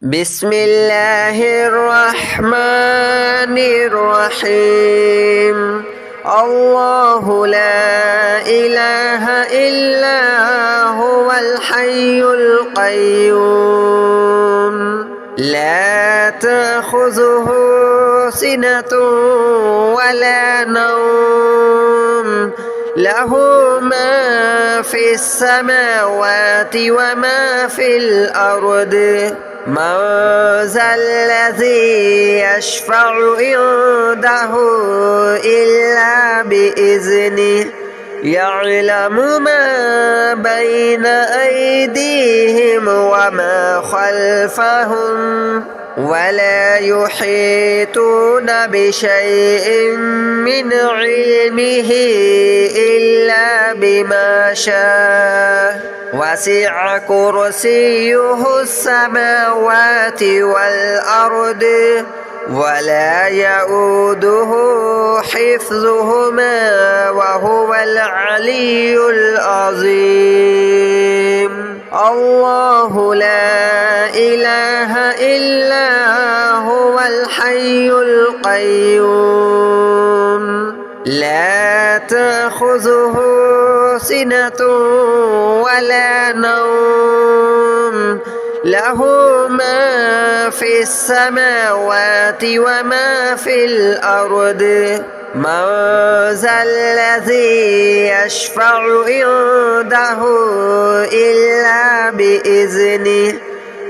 بسم الله الرحمن الرحيم. الله لا إله إلا هو الحي القيوم لا تأخذه سنة ولا نوم له ما في السماوات وما في الأرض من ذا الذي يشفع عنده إلا بإذنه يعلم ما بين أيديهم وما خلفهم ولا يحيطون بشيء من علمه إلا بما شاء وسع كرسيه السماوات والأرض ولا يؤوده حفظهما وهو العلي العظيم. الله لا إله إلا هو الحي القيوم لا تأخذه سنة ولا نوم له ما في السماوات وما في الأرض من ذا الذي يشفع عنده إلا بإذنه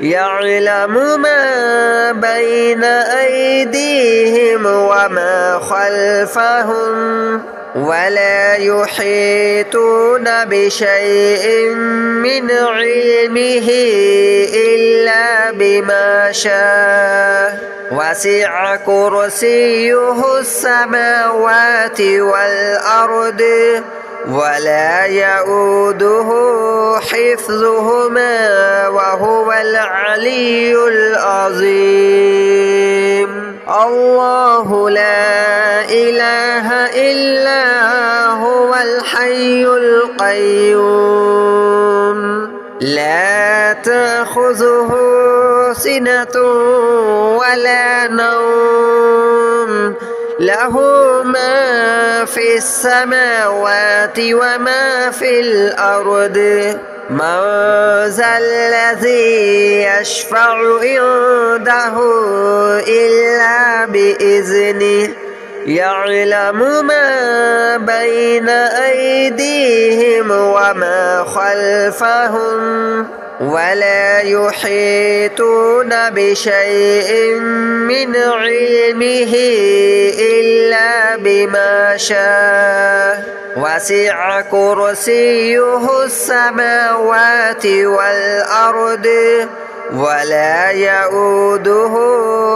يعلم ما بين أيديهم وما خلفهم ولا يحيطون بشيء من علمه إلا بما شاء وسع كرسيه السماوات والأرض ولا يؤوده حفظهما وهو العلي العظيم. الله لا إله إلا هو الحي القيوم لا تأخذه سنة ولا نوم له ما في السماوات وما في الأرض من ذا الذي يشفع عنده إلا بإذنه يعلم ما بين أيديهم وما خلفهم ولا يحيطون بشيء من علمه إلا بما شاء وسع كرسيه السماوات والأرض ولا يؤوده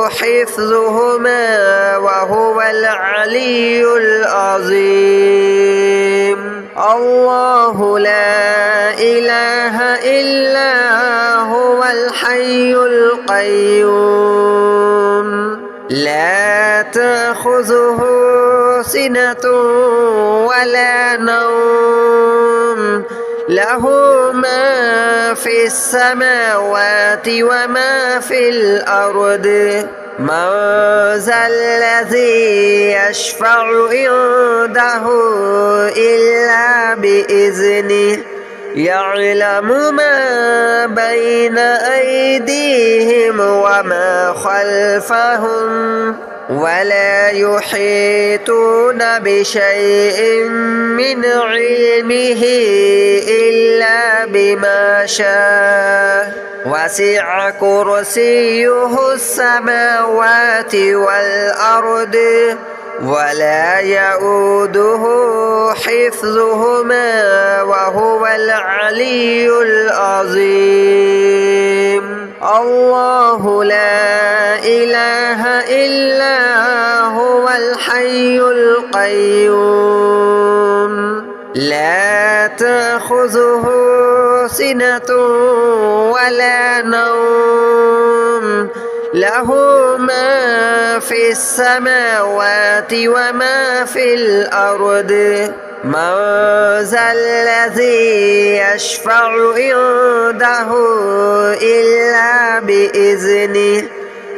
حفظهما وهو العلي العظيم. الله لا إله إلا هو الحي القيوم لا تأخذه سنة ولا نوم له ما في السماوات وما في الأرض من ذا الذي يشفع عنده إلا بإذنه يعلم ما بين أيديهم وما خلفهم ولا يحيطون بشيء من علمه إلا بما شاء وسع كرسيه السماوات والأرض ولا يؤوده حفظهما وهو العلي العظيم. الله لا إله إلا هو الحي القيوم لا تأخذه سنة ولا نوم له ما في السماوات وما في الأرض من ذا الذي يشفع عنده إلا بإذنه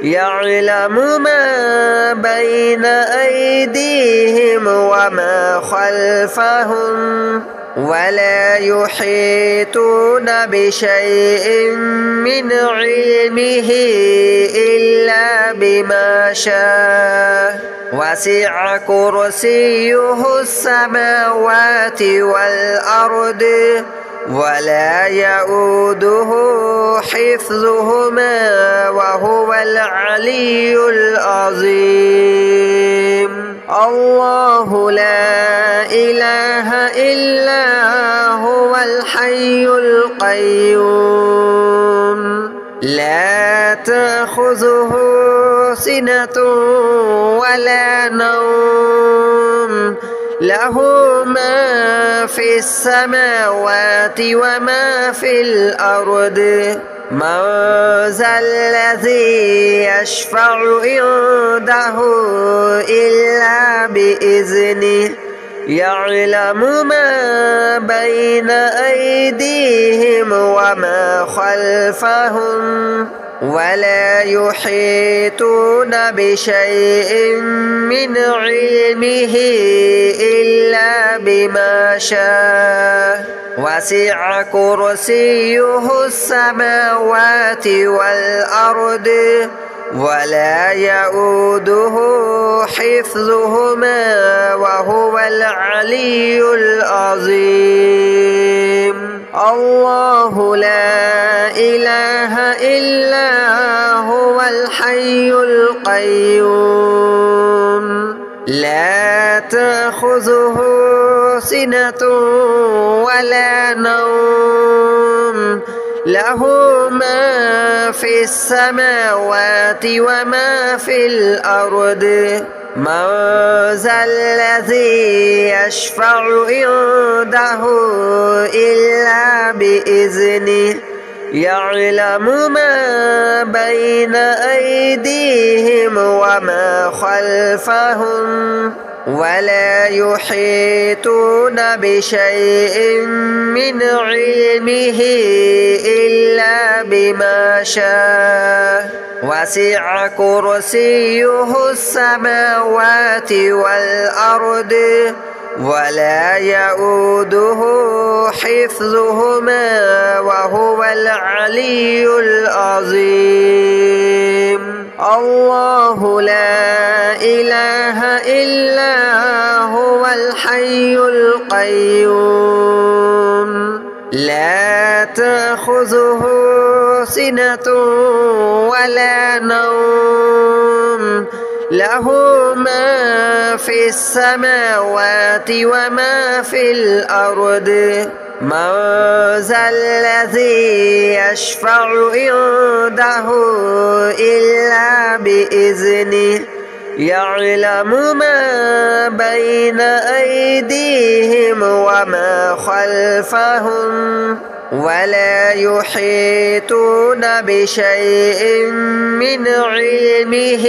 يعلم ما بين أيديهم وما خلفهم ولا يحيطون بشيء من علمه إلا بما شاء وسع كرسيه السماوات والأرض ولا يؤوده حفظهما وهو العلي العظيم. الله لا إله إلا هو الحي القيوم لا تأخذه سنة ولا نوم له ما في السماوات وما في الأرض من ذا الذي يشفع عنده إلا بإذنه يعلم ما بين أيديهم وما خلفهم ولا يحيطون بشيء من علمه إلا بما شاء وسع كرسيه السماوات والأرض ولا يؤوده حفظهما وهو العلي العظيم. الله لا إله إلا هو الحي القيوم لا تأخذه سنة ولا نوم له ما في السماوات وما في الأرض من ذا الذي يشفع عنده إلا بإذنه يعلم ما بين أيديهم وما خلفهم ولا يحيطون بشيء من علمه إلا بما شاء وسع كرسيه السماوات والأرض ولا يؤوده حفظهما وهو العلي العظيم. الله لا إله إلا هو الحي القيوم لا تأخذه سنة ولا نوم له ما في السماوات وما في الأرض من ذا الذي يشفع عنده إلا بإذنه يعلم ما بين أيديهم وما خلفهم ولا يحيطون بشيء من علمه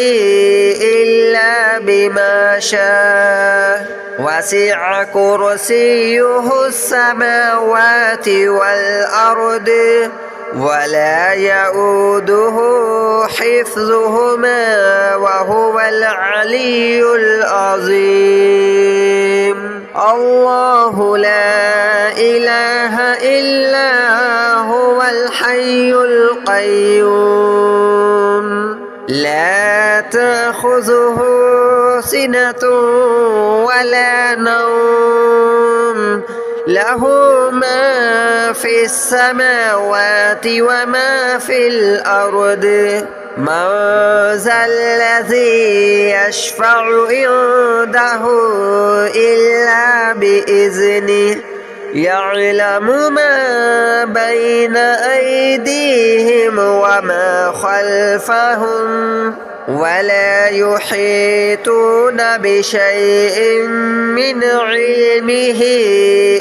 إلا بما شاء وسع كرسيه السماوات والأرض ولا يؤوده حفظهما وهو العلي العظيم. الله لا إله إلا هو الحي القيوم لا تأخذه سنة ولا نوم له ما في السماوات وما في الأرض من ذا الذي يشفع عنده إلا بإذنه يعلم ما بين أيديهم وما خلفهم ولا يحيطون بشيء من علمه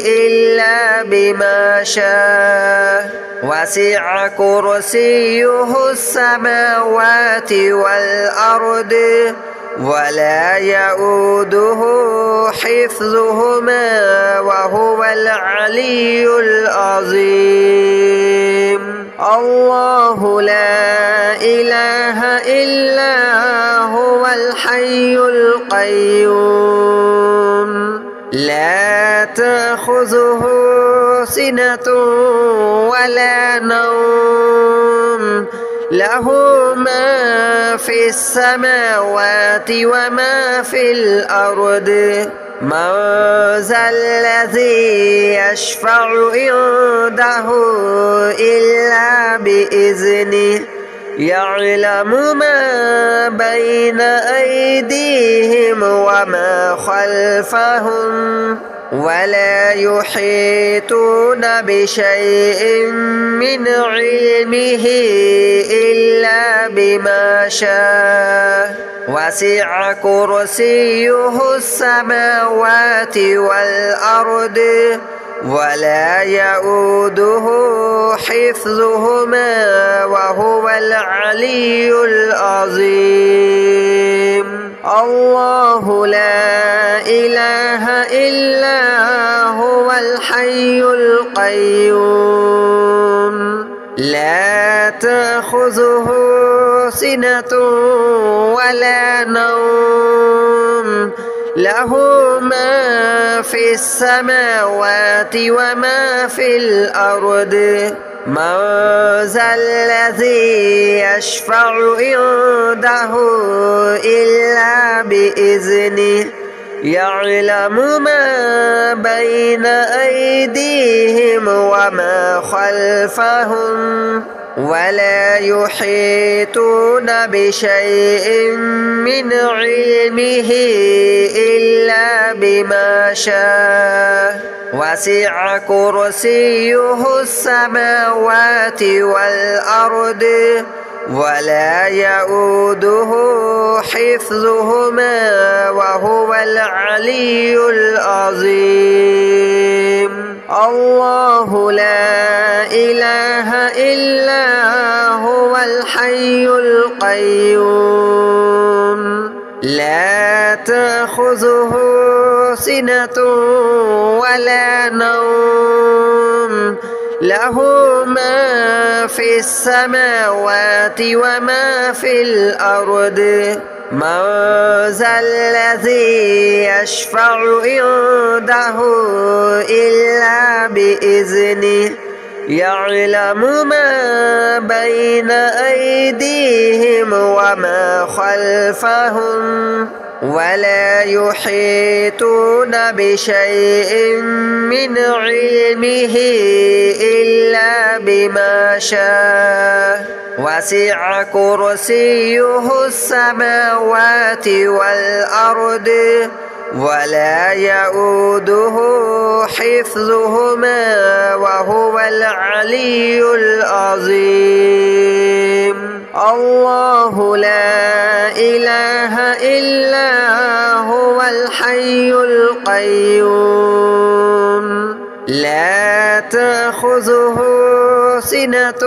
إلا بما شاء وسع كرسيه السماوات والأرض ولا يؤوده حفظهما وهو العلي العظيم. الله لا إله إلا هو الحي القيوم لا تأخذه سنة ولا نوم له ما في السماوات وما في الأرض من ذا الذي يشفع عنده إلا بإذنه يعلم ما بين أيديهم وما خلفهم ولا يحيطون بشيء من علمه إلا بما شاء وسع كرسيه السماوات والأرض ولا يؤوده حفظهما وهو العلي العظيم. الله لا إله إلا هو الحي القيوم لا تأخذه سنة ولا نوم له ما في السماوات وما في الأرض من ذا الذي يشفع عنده إلا بإذنه يعلم ما بين أيديهم وما خلفهم ولا يحيطون بشيء من علمه إلا بما شاء وسع كرسيه السماوات والأرض ولا يؤوده حفظهما وهو العلي العظيم. الله لا إله إلا هو الحي القيوم لا تأخذه سنة ولا نوم له ما في السماوات وما في الأرض من ذا الذي يشفع عنده إلا بإذنه يعلم ما بين أيديهم وما خلفهم ولا يحيطون بشيء من علمه إلا بما شاء وسع كرسيه السماوات والأرض ولا يؤوده حفظهما وهو العلي العظيم. الله لا إله إلا هو الحي القيوم لا تأخذه سنة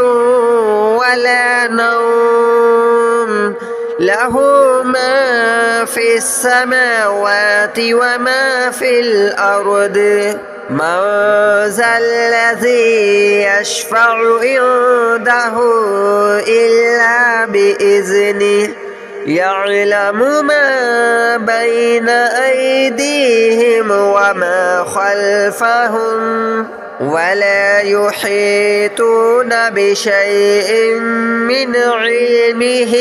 ولا نوم له ما في السماوات وما في الأرض من ذا الذي يشفع عنده إلا بإذنه يعلم ما بين أيديهم وما خلفهم ولا يحيطون بشيء من علمه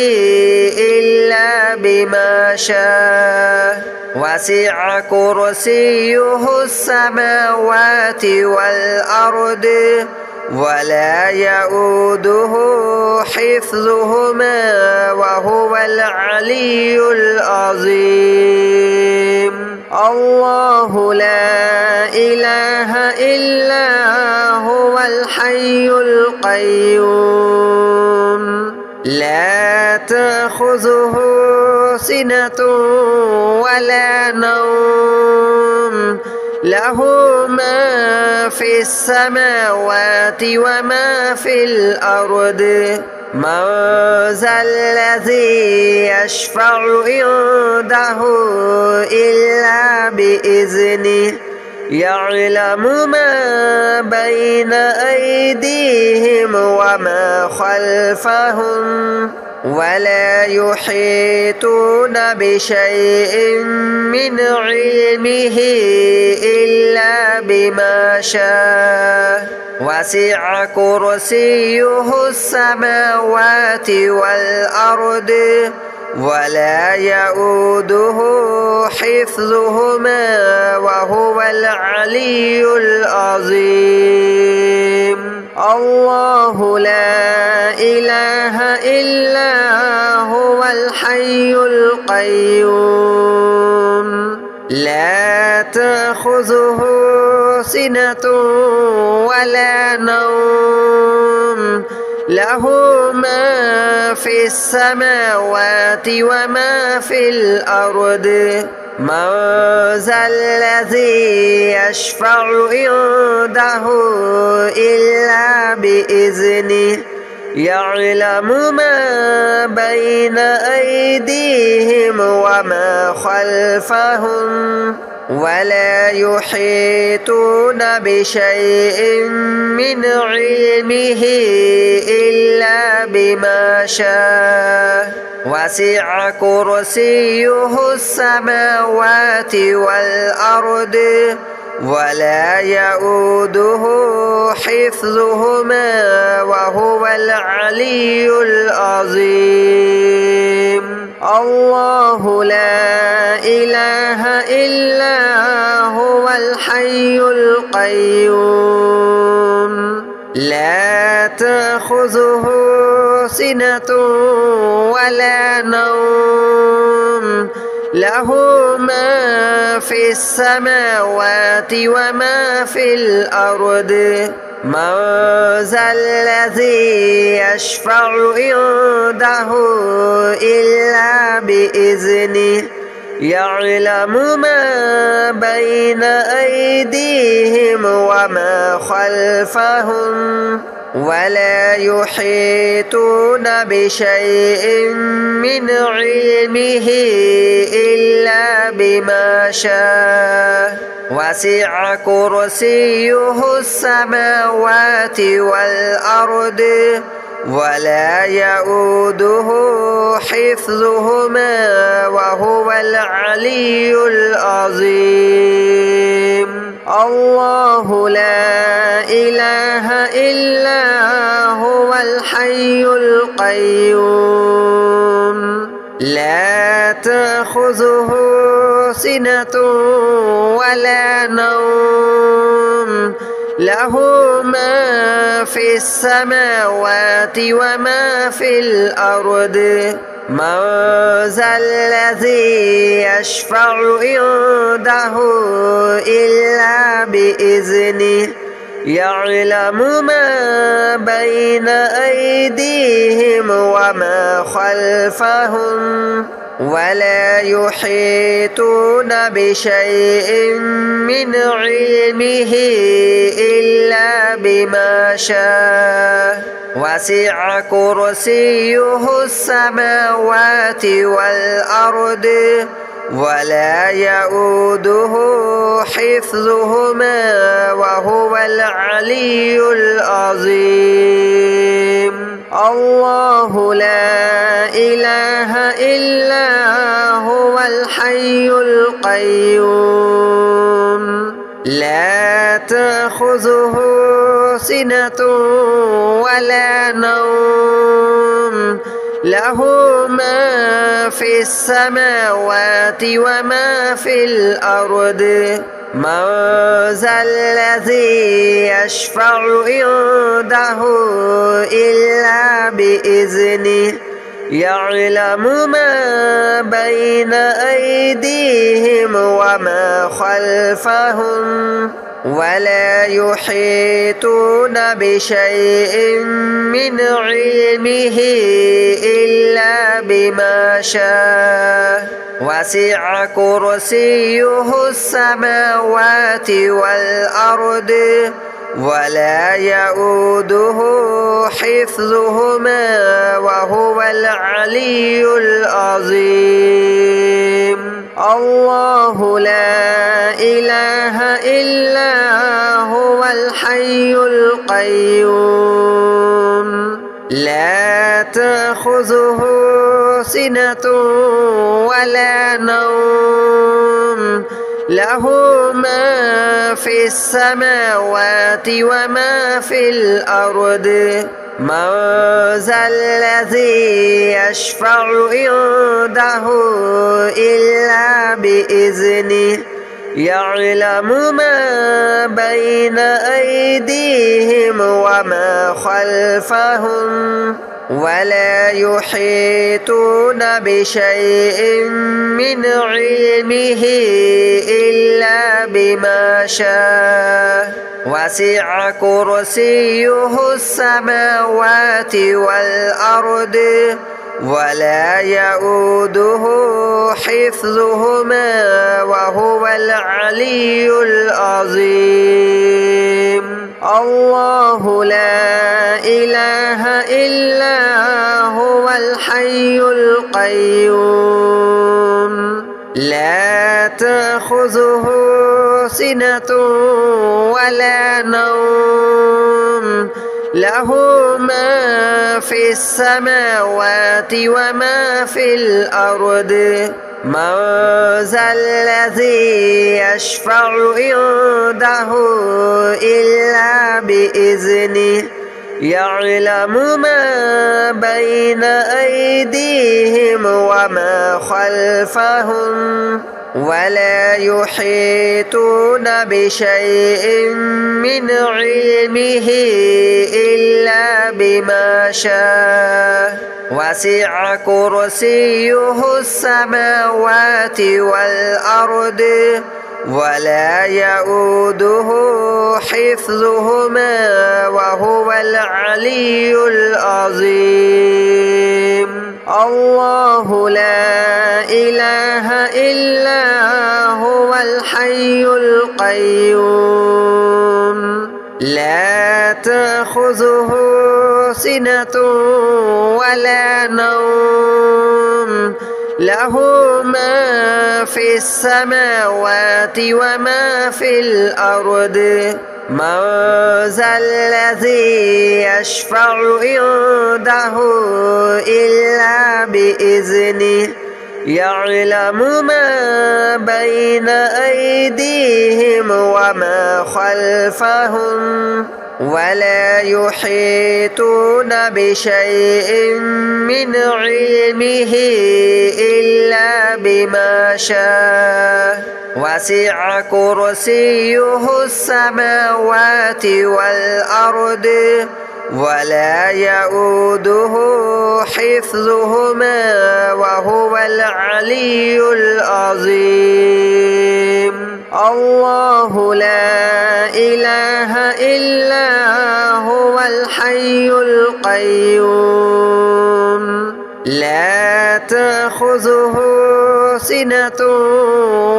إلا بما شاء وسع كرسيه السماوات والأرض ولا يؤوده حفظهما وهو العلي العظيم. الله لا إله إلا هو الحي القيوم لا تأخذه سنة ولا نوم له ما في السماوات وما في الأرض من ذا الذي يشفع عنده إلا بإذنه يعلم ما بين أيديهم وما خلفهم ولا يحيطون بشيء من علمه إلا بما شاء وسع كرسيه السماوات والأرض ولا يؤوده حفظهما وهو العلي العظيم. الله لا إله إلا هو الحي القيوم لا تأخذه سنة ولا نوم له ما في السماوات وما في الأرض من ذا الذي يشفع عنده إلا بإذنه يعلم ما بين أيديهم وما خلفهم ولا يحيطون بشيء من علمه إلا بما شاء وسع كرسيه السماوات والأرض ولا يؤوده حفظهما وهو العلي العظيم. الله لا إله إلا هو الحي القيوم لا تأخذه سنة ولا نوم له ما في السماوات وما في الأرض من ذا الذي يشفع عنده إلا بإذنه يعلم ما بين أيديهم وما خلفهم ولا يحيطون بشيء من علمه إلا بما شاء وسع كرسيه السماوات والأرض ولا يؤوده حفظهما وهو العلي العظيم. الله لا إله إلا هو الحي القيوم لا تأخذه سنة ولا نوم له ما في السماوات وما في الأرض من ذا الذي يشفع عنده إلا بإذنه يعلم ما بين أيديهم وما خلفهم ولا يحيطون بشيء من علمه إلا بما شاء وسع كرسيه السماوات والأرض ولا يؤوده حفظهما وهو العلي العظيم. الله لا إله إلا هو الحي القيوم لا تأخذه سنة ولا نوم له ما في السماوات وما في الأرض من ذا الذي يشفع عنده إلا بإذنه يعلم ما بين أيديهم وما خلفهم ولا يحيطون بشيء من علمه إلا بما شاء وسع كرسيه السماوات والأرض ولا يؤوده حفظهما وهو العلي العظيم. الله لا إله إلا هو الحي القيوم لا تأخذه سنة ولا نوم له ما في السماوات وما في الأرض من ذا الذي يشفع عنده إلا بإذنه يعلم ما بين أيديهم وما خلفهم ولا يحيطون بشيء من علمه إلا بما شاء وسع كرسيه السماوات والأرض ولا يؤوده حفظهما وهو العلي العظيم. الله لا إله إلا هو الحي القيوم لا تأخذه سنة ولا نوم له ما في السماوات وما في الأرض من ذا الذي يشفع عنده إلا بإذنه يعلم ما بين أيديهم وما خلفهم ولا يحيطون بشيء من علمه إلا بما شاء وسع كرسيه السماوات والأرض ولا يؤوده حفظهما وهو العلي العظيم. الله لا إله إلا هو الحي القيوم لا تأخذه سنة ولا نوم له ما في السماوات وما في الأرض من ذا الذي يشفع عنده إلا بإذنه يعلم ما بين أيديهم وما خلفهم ولا يحيطون بشيء من علمه إلا بما شاء وسع كرسيه السماوات والأرض ولا يؤوده حفظهما وهو العلي العظيم. الله لا إله إلا هو الحي القيوم لا تأخذه سنة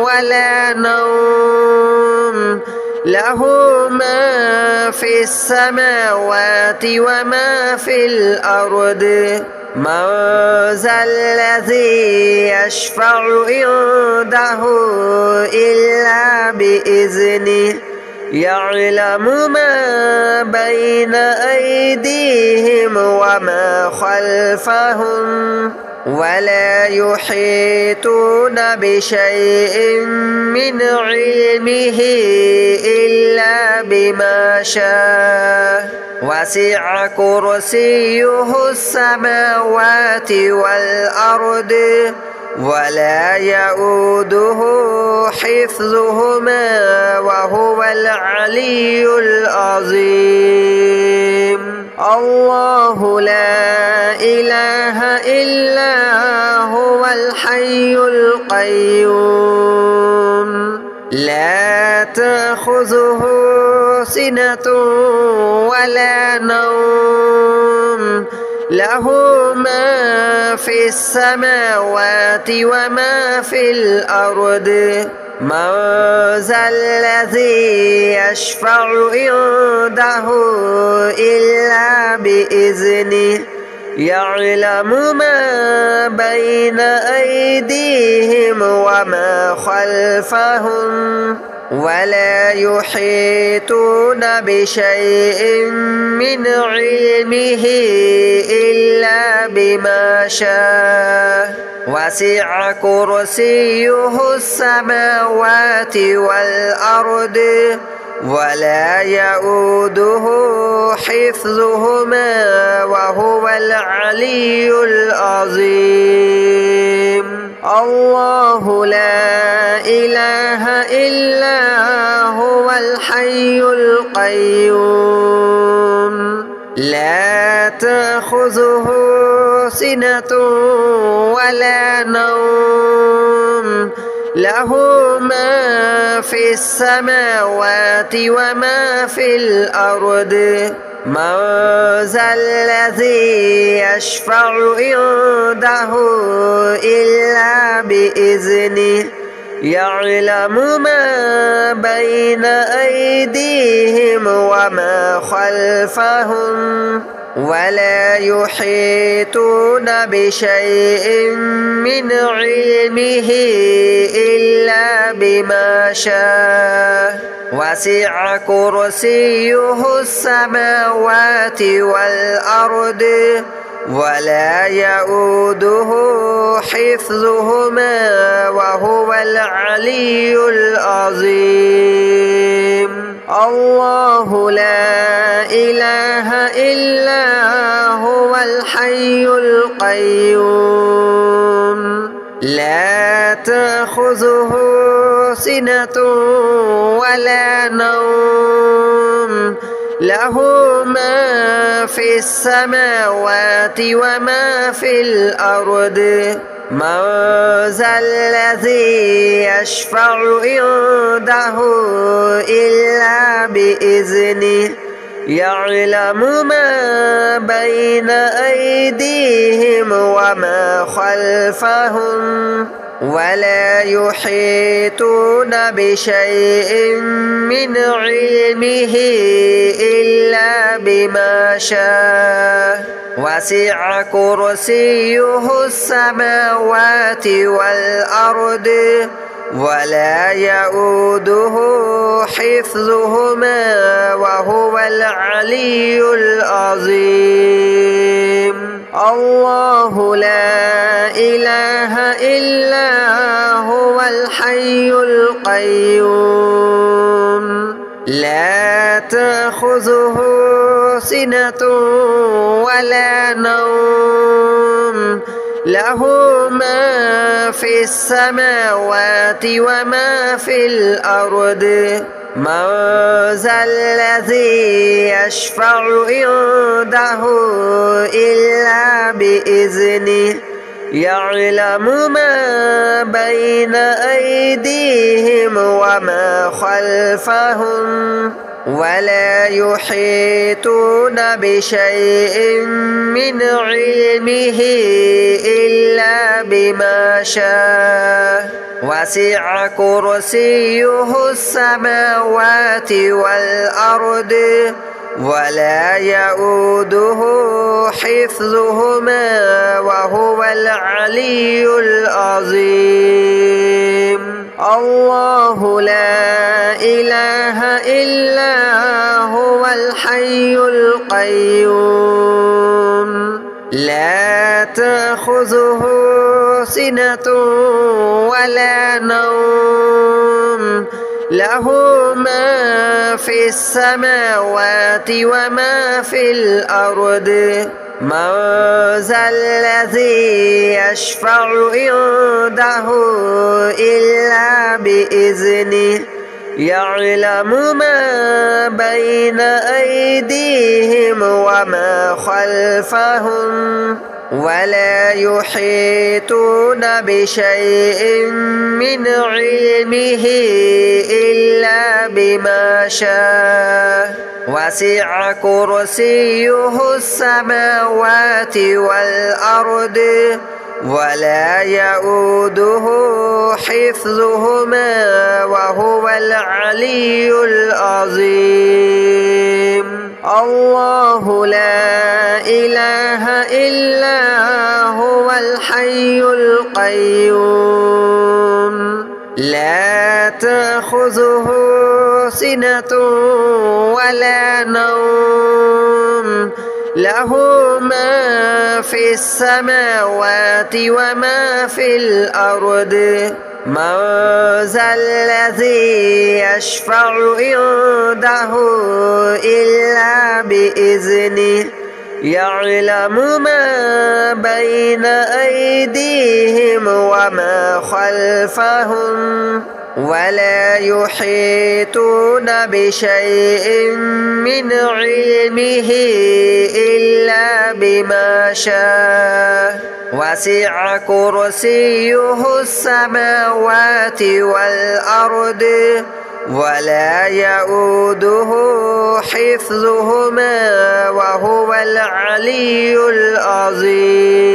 ولا نوم له ما في السماوات وما في الأرض من ذا الذي يشفع عنده إلا بإذنه يعلم ما بين أيديهم وما خلفهم ولا يحيطون بشيء من علمه إلا بما شاء وسع كرسيه السماوات والأرض ولا يؤوده حفظهما وهو العلي العظيم. الله لا إله إلا هو الحي القيوم لا تأخذه سنة ولا نوم له ما في السماوات وما في الأرض من ذا الذي يشفع عنده إلا بإذنه يعلم ما بين أيديهم وما خلفهم ولا يحيطون بشيء من علمه إلا بما شاء وسع كرسيه السماوات والأرض ولا يؤوده حفظهما وهو العلي العظيم الله لا إله إلا هو الحي القيوم لا تأخذه سنة ولا نوم له ما في السماوات وما في الأرض من ذا الذي يشفع عنده إلا بإذنه يعلم ما بين أيديهم وما خلفهم ولا يحيطون بشيء من علمه إلا بما شاء وسع كرسيه السماوات والأرض ولا يؤوده حفظهما وهو العلي العظيم الله لا إله إلا هو الحي القيوم لا تأخذه سنة ولا نوم له ما في السماوات وما في الأرض من ذا الذي يشفع عنده إلا بإذنه يعلم ما بين أيديهم وما خلفهم ولا يحيطون بشيء من علمه إلا بما شاء وسع كرسيه السماوات والأرض ولا يؤوده حفظهما وهو العلي العظيم الله لا إله إلا هو الحي القيوم لا تأخذه سنة ولا نوم له ما في السماوات وما في الأرض من ذا الذي يشفع عنده إلا بإذنه يعلم ما بين أيديهم وما خلفهم ولا يحيطون بشيء من علمه إلا بما شاء وسع كرسيه السماوات والأرض ولا يؤوده حفظهما وهو العلي العظيم الله لا إله إلا هو الحي القيوم لا تأخذه سنة ولا نوم له ما في السماوات وما في الأرض من ذا الذي يشفع عنده إلا بإذنه يعلم ما بين أيديهم وما خلفهم ولا يحيطون بشيء من علمه إلا بما شاء وسع كرسيه السماوات والأرض ولا يؤوده حفظهما وهو العلي العظيم. الله لا إله إلا هو الحي القيوم لا تأخذه سنة ولا نوم له ما في السماوات وما في الأرض من ذا الذي يشفع عنده إلا بإذنه يعلم ما بين أيديهم وما خلفهم ولا يحيطون بشيء من علمه إلا بما شاء وسع كرسيه السماوات والأرض ولا يؤوده حفظهما وهو العلي العظيم.